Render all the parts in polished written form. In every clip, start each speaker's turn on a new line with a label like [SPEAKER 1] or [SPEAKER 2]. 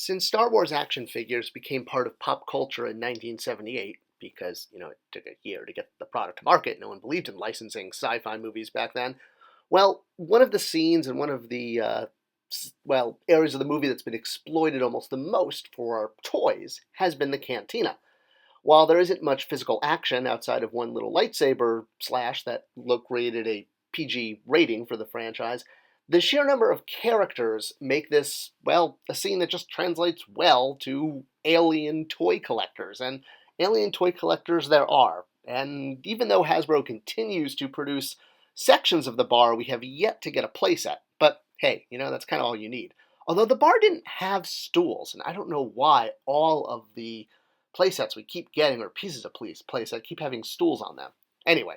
[SPEAKER 1] Since Star Wars action figures became part of pop culture in 1978, because, it took a year to get the product to market, no one believed in licensing sci-fi movies back then. Well, one of the scenes and one of the, areas of the movie that's been exploited almost the most for toys has been the cantina. While there isn't much physical action outside of one little lightsaber slash that created a PG rating for the franchise, the sheer number of characters make this, a scene that just translates well to alien toy collectors. And alien toy collectors there are. And even though Hasbro continues to produce sections of the bar, we have yet to get a playset. But hey, that's kind of all you need. Although the bar didn't have stools, and I don't know why all of the playsets we keep getting, or pieces of playset, keep having stools on them. Anyway,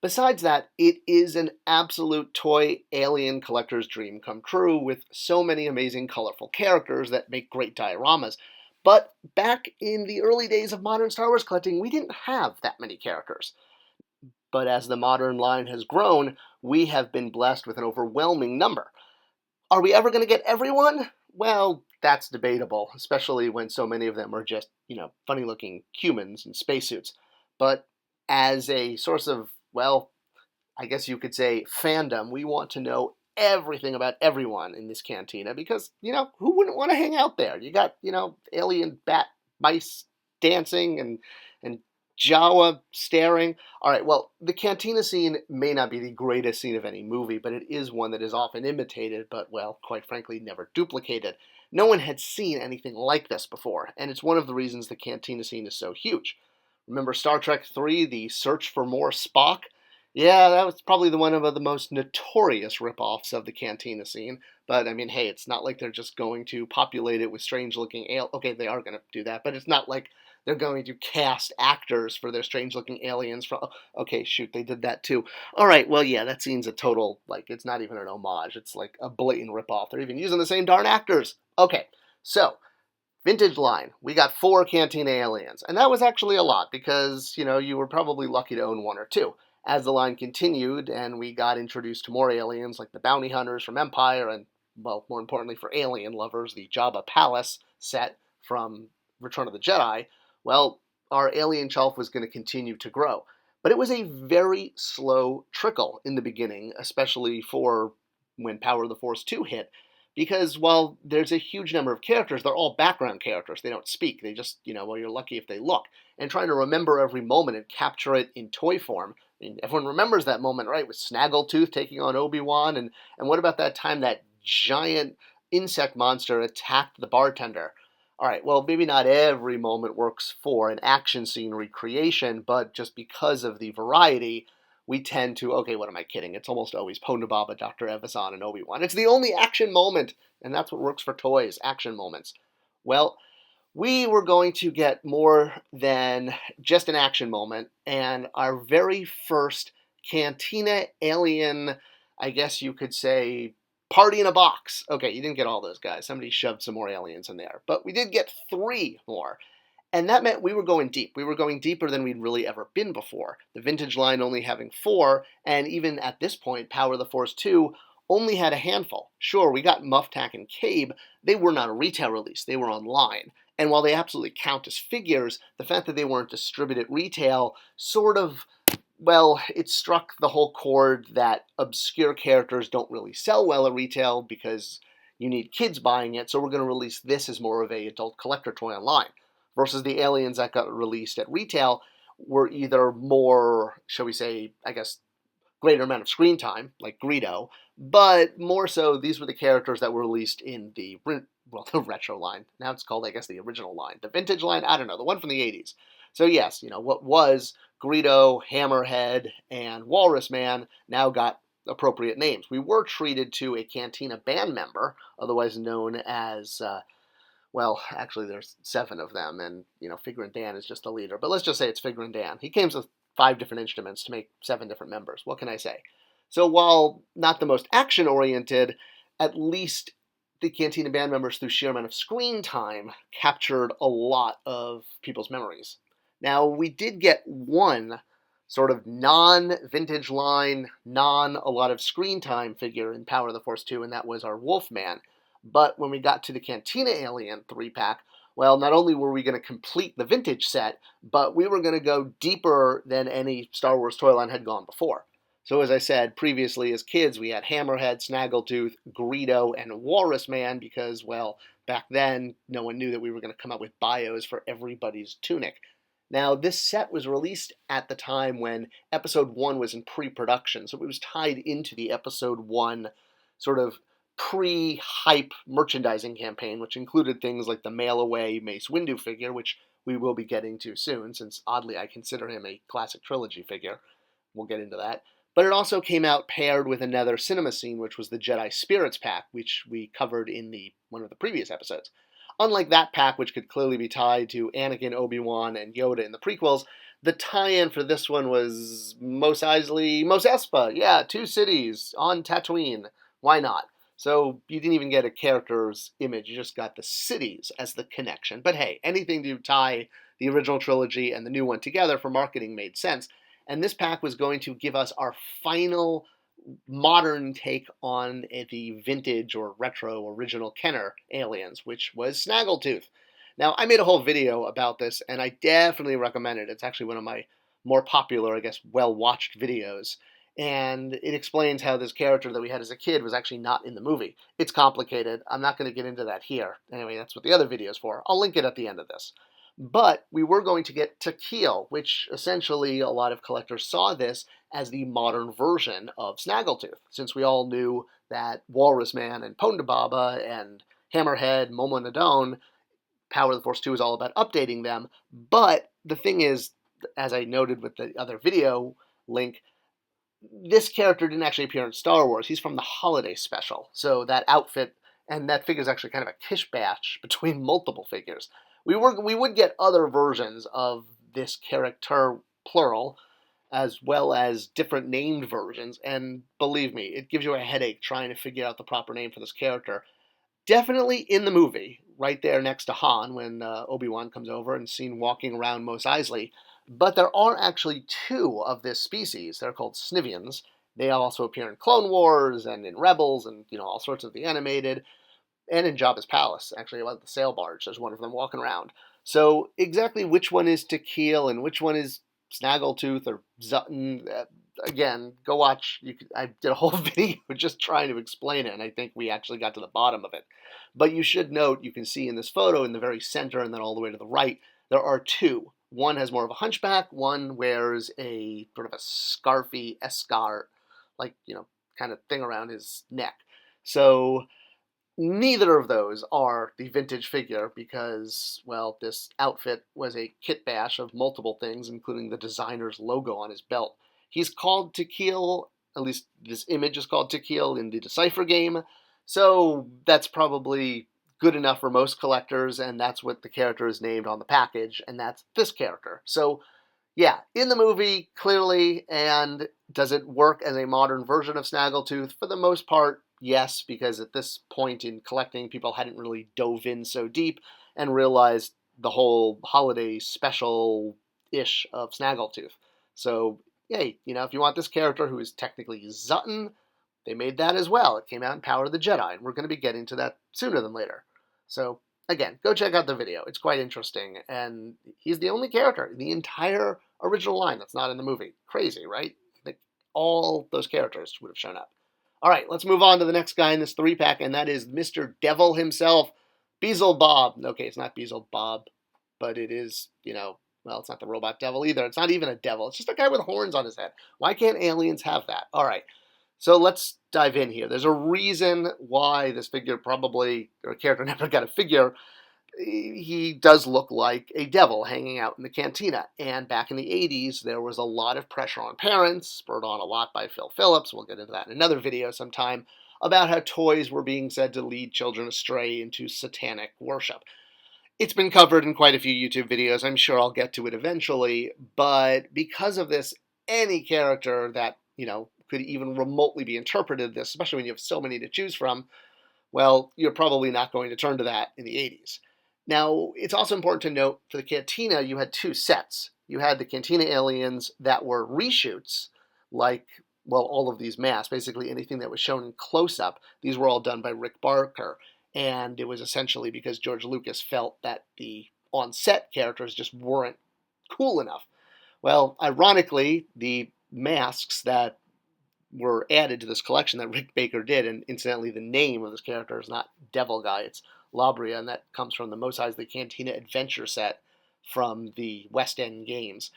[SPEAKER 1] besides that, it is an absolute toy alien collector's dream come true with so many amazing colorful characters that make great dioramas. But back in the early days of modern Star Wars collecting, we didn't have that many characters. But as the modern line has grown, we have been blessed with an overwhelming number. Are we ever going to get everyone? Well, that's debatable, especially when so many of them are just, funny-looking humans in spacesuits. But as a source of, I guess you could say fandom, we want to know everything about everyone in this cantina because, who wouldn't want to hang out there? You got, alien bat mice dancing and Jawa staring. All right, well, the cantina scene may not be the greatest scene of any movie, but it is one that is often imitated, but, quite frankly, never duplicated. No one had seen anything like this before, and it's one of the reasons the cantina scene is so huge. Remember Star Trek III, The Search for More Spock? Yeah, that was probably one of the most notorious ripoffs of the cantina scene. But, hey, it's not like they're just going to populate it with strange-looking aliens. Okay, they are going to do that, but it's not like they're going to cast actors for their strange-looking aliens. Okay, shoot, they did that too. All right, well, yeah, that scene's a total, it's not even an homage. It's like a blatant ripoff. They're even using the same darn actors. Okay, so vintage line. We got 4 Cantina Aliens, and that was actually a lot because, you were probably lucky to own 1 or 2. As the line continued and we got introduced to more aliens like the bounty hunters from Empire and, more importantly for alien lovers, the Jabba Palace set from Return of the Jedi, our alien shelf was going to continue to grow. But it was a very slow trickle in the beginning, especially for when Power of the Force 2 hit, because while there's a huge number of characters, they're all background characters. They don't speak. They just, you're lucky if they look. And trying to remember every moment and capture it in toy form. Everyone remembers that moment, right, with Snaggletooth taking on Obi-Wan. And what about that time that giant insect monster attacked the bartender? All right, well, maybe not every moment works for an action scene recreation, but just because of the variety, we tend to, okay, what am I kidding? It's almost always Ponda Baba, Dr. Evazan, and Obi-Wan. It's the only action moment, and that's what works for toys, action moments. Well, we were going to get more than just an action moment, and our very first Cantina Alien, I guess you could say, party in a box. Okay, you didn't get all those guys. Somebody shoved some more aliens in there. But we did get 3 more. And that meant we were going deep. We were going deeper than we'd really ever been before. The vintage line only having 4, and even at this point, Power of the Force 2 only had a handful. Sure, we got Muff, Tack, and Cabe. They were not a retail release. They were online. And while they absolutely count as figures, the fact that they weren't distributed retail sort of, it struck the whole chord that obscure characters don't really sell well at retail because you need kids buying it, so we're going to release this as more of an adult collector toy online. Versus the aliens that got released at retail were either more, shall we say, I guess, greater amount of screen time, like Greedo, but more so, these were the characters that were released in the retro line. Now it's called, I guess, the original line. The vintage line, I don't know, the one from the 80s. So yes, what was Greedo, Hammerhead, and Walrus Man now got appropriate names. We were treated to a Cantina band member, otherwise known as... actually, there's 7 of them, and, Figure Dan is just the leader. But let's just say it's Figure Dan. He came with 5 different instruments to make 7 different members. What can I say? So while not the most action-oriented, at least the Cantina band members, through sheer amount of screen time, captured a lot of people's memories. Now, we did get 1 sort of non-vintage line, a lot of screen time figure in Power of the Force 2, and that was our Wolfman. But when we got to the Cantina Alien 3-pack, well, not only were we going to complete the vintage set, but we were going to go deeper than any Star Wars toy line had gone before. So as I said previously, as kids, we had Hammerhead, Snaggletooth, Greedo, and Walrus Man because, well, back then, no one knew that we were going to come up with bios for everybody's tunic. Now, this set was released at the time when Episode 1 was in pre-production, so it was tied into the Episode 1 sort of pre-hype merchandising campaign, which included things like the mail-away Mace Windu figure, which we will be getting to soon, since oddly I consider him a classic trilogy figure. We'll get into that. But it also came out paired with another cinema scene, which was the Jedi Spirits pack, which we covered in one of the previous episodes. Unlike that pack, which could clearly be tied to Anakin, Obi-Wan, and Yoda in the prequels, the tie-in for this one was Mos Eisley, Mos Espa. Yeah, 2 cities on Tatooine. Why not? So you didn't even get a character's image, you just got the cities as the connection. But hey, anything to tie the original trilogy and the new one together for marketing made sense. And this pack was going to give us our final modern take on the vintage or retro original Kenner aliens, which was Snaggletooth. Now, I made a whole video about this, and I definitely recommend it. It's actually one of my more popular, I guess, well-watched videos. And it explains how this character that we had as a kid was actually not in the movie. It's complicated. I'm not going to get into that here. Anyway, that's what the other video is for. I'll link it at the end of this. But we were going to get Tequil, which essentially a lot of collectors saw this as the modern version of Snaggletooth, since we all knew that Walrus Man and Ponda Baba and Hammerhead, Momo Nadone, Power of the Force 2 is all about updating them. But the thing is, as I noted with the other video link, this character didn't actually appear in Star Wars. He's from the holiday special. So that outfit and that figure is actually kind of a kish bash between multiple figures. We would get other versions of this character, plural, as well as different named versions. And believe me, it gives you a headache trying to figure out the proper name for this character. Definitely in the movie, right there next to Han when Obi-Wan comes over and seen walking around Mos Eisley. But there are actually 2 of this species. They're called Snivians. They also appear in Clone Wars and in Rebels and all sorts of the animated. And in Jabba's palace, actually, about the sail barge. There's one of them walking around. So exactly which one is Tequil and which one is Snaggletooth or Zutton, again, go watch. I did a whole video just trying to explain it, and I think we actually got to the bottom of it. But you should note, you can see in this photo in the very center and then all the way to the right, there are 2. One has more of a hunchback. One wears a sort of a scarfy escar, like, kind of thing around his neck. So neither of those are the vintage figure because, well, this outfit was a kit bash of multiple things, including the designer's logo on his belt. He's called Tequil, at least this image is called Tequil in the Decipher game, so that's probably good enough for most collectors, and that's what the character is named on the package, and that's this character. So, yeah, in the movie, clearly, and does it work as a modern version of Snaggletooth? For the most part, yes, because at this point in collecting, people hadn't really dove in so deep and realized the whole holiday special-ish of Snaggletooth. So, hey, if you want this character who is technically Zutton, they made that as well. It came out in Power of the Jedi, and we're going to be getting to that sooner than later. So, again, go check out the video. It's quite interesting, and he's the only character in the entire original line that's not in the movie. Crazy, right? I think all those characters would have shown up. All right, let's move on to the next guy in this 3-pack, and that is Mr. Devil himself, Beelzebub. Okay, it's not Beelzebub, but it is, well, it's not the robot devil either. It's not even a devil. It's just a guy with horns on his head. Why can't aliens have that? All right, so let's dive in here. There's a reason why this figure probably, or character never got a figure. He does look like a devil hanging out in the cantina. And back in the 80s, there was a lot of pressure on parents, spurred on a lot by Phil Phillips. We'll get into that in another video sometime, about how toys were being said to lead children astray into satanic worship. It's been covered in quite a few YouTube videos. I'm sure I'll get to it eventually. But because of this, any character that, could even remotely be interpreted this, especially when you have so many to choose from, well, you're probably not going to turn to that in the 80s. Now, it's also important to note, for the Cantina, you had 2 sets. You had the Cantina Aliens that were reshoots, like, well, all of these masks, basically anything that was shown in close-up. These were all done by Rick Barker. And it was essentially because George Lucas felt that the on-set characters just weren't cool enough. Well, ironically, the masks that were added to this collection that Rick Baker did, and incidentally, the name of this character is not Devil Guy, it's Labria, and that comes from the Mos Eisley Cantina Adventure set from the West End games.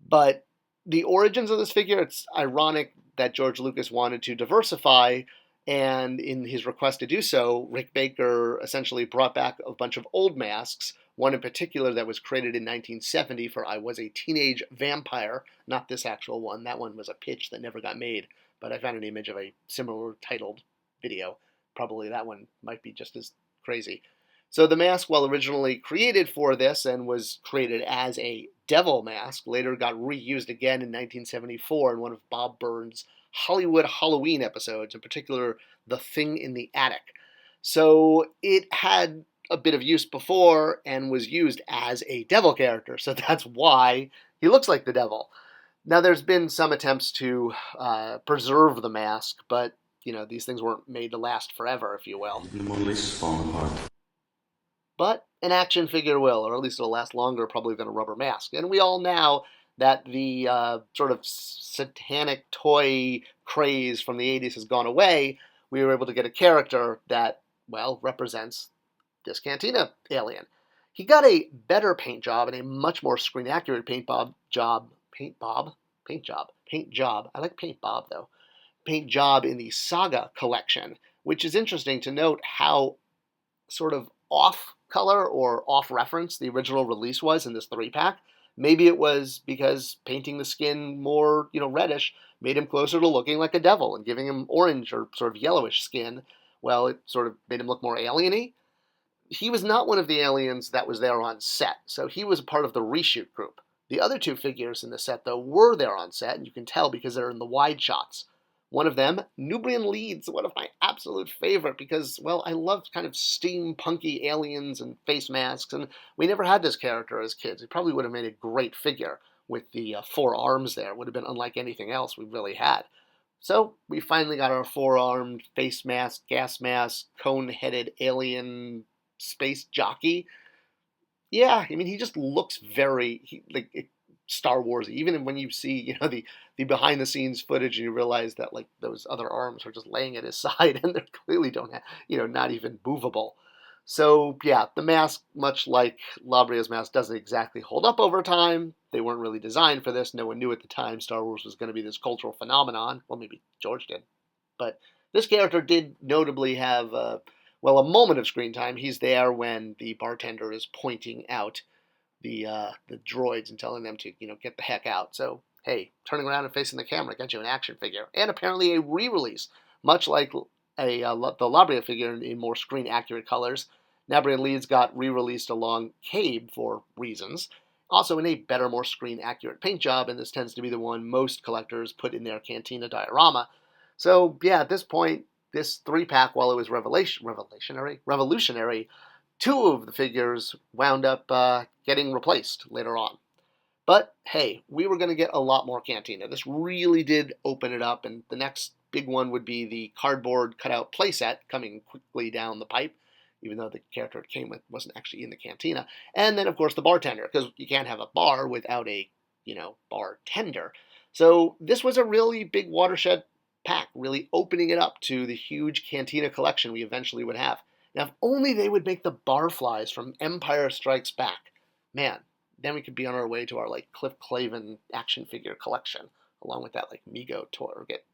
[SPEAKER 1] But the origins of this figure, it's ironic that George Lucas wanted to diversify, and in his request to do so, Rick Baker essentially brought back a bunch of old masks, one in particular that was created in 1970 for I Was a Teenage Vampire, not this actual one. That one was a pitch that never got made, but I found an image of a similar titled video. Probably that one might be just as crazy. So the mask, while originally created for this and was created as a devil mask, later got reused again in 1974 in one of Bob Burns' Hollywood Halloween episodes, in particular, The Thing in the Attic. So it had a bit of use before and was used as a devil character, so that's why he looks like the devil. Now, there's been some attempts to preserve the mask, but, these things weren't made to last forever, if you will. But an action figure will, or at least it'll last longer probably than a rubber mask. And we all know that the sort of satanic toy craze from the 80s has gone away. We were able to get a character that, well, represents this Cantina Alien. He got a better paint job and a much more screen-accurate paint job. I like Paint Bob, though. Paint job in the Saga collection, which is interesting to note how sort of off color or off reference the original release was in this 3-pack. Maybe it was because painting the skin more, reddish made him closer to looking like a devil, and giving him orange or sort of yellowish skin, well, it sort of made him look more alien-y. He was not one of the aliens that was there on set, so he was a part of the reshoot group. The other 2 figures in the set, though, were there on set, and you can tell because they're in the wide shots. One of them, Nubrian Leeds, one of my absolute favorite because, well, I loved kind of steampunky aliens and face masks, and we never had this character as kids. He probably would have made a great figure with the 4 arms there. It would have been unlike anything else we really had. So we finally got our 4-armed face mask, gas mask, cone-headed alien space jockey. Yeah, I mean, he just looks very Star Wars. Even when you see, the behind the scenes footage, and you realize that those other arms are just laying at his side, and they clearly don't have, not even movable. So yeah, the mask, much like Labria's mask, doesn't exactly hold up over time. They weren't really designed for this. No one knew at the time Star Wars was going to be this cultural phenomenon. Well, maybe George did, but this character did notably have a moment of screen time. He's there when the bartender is pointing out the droids and telling them to get the heck out. So hey, turning around and facing the camera got you an action figure, and apparently a re-release, much like the Labria figure in more screen accurate colors. Nubrian Leeds got re-released along Cabe for reasons, also in a better, more screen accurate paint job, and this tends to be the one most collectors put in their Cantina diorama. So yeah, at this point, this 3-pack, while it was revolutionary, 2 of the figures wound up getting replaced later on. But hey, we were going to get a lot more Cantina. This really did open it up, and the next big one would be the cardboard cutout playset coming quickly down the pipe, even though the character it came with wasn't actually in the Cantina. And then, of course, the bartender, because you can't have a bar without a, bartender. So this was a really big watershed pack, really opening it up to the huge Cantina collection we eventually would have. Now, if only they would make the barflies from Empire Strikes Back. Man, then we could be on our way to our Cliff Clavin action figure collection, along with that Mego toy, or get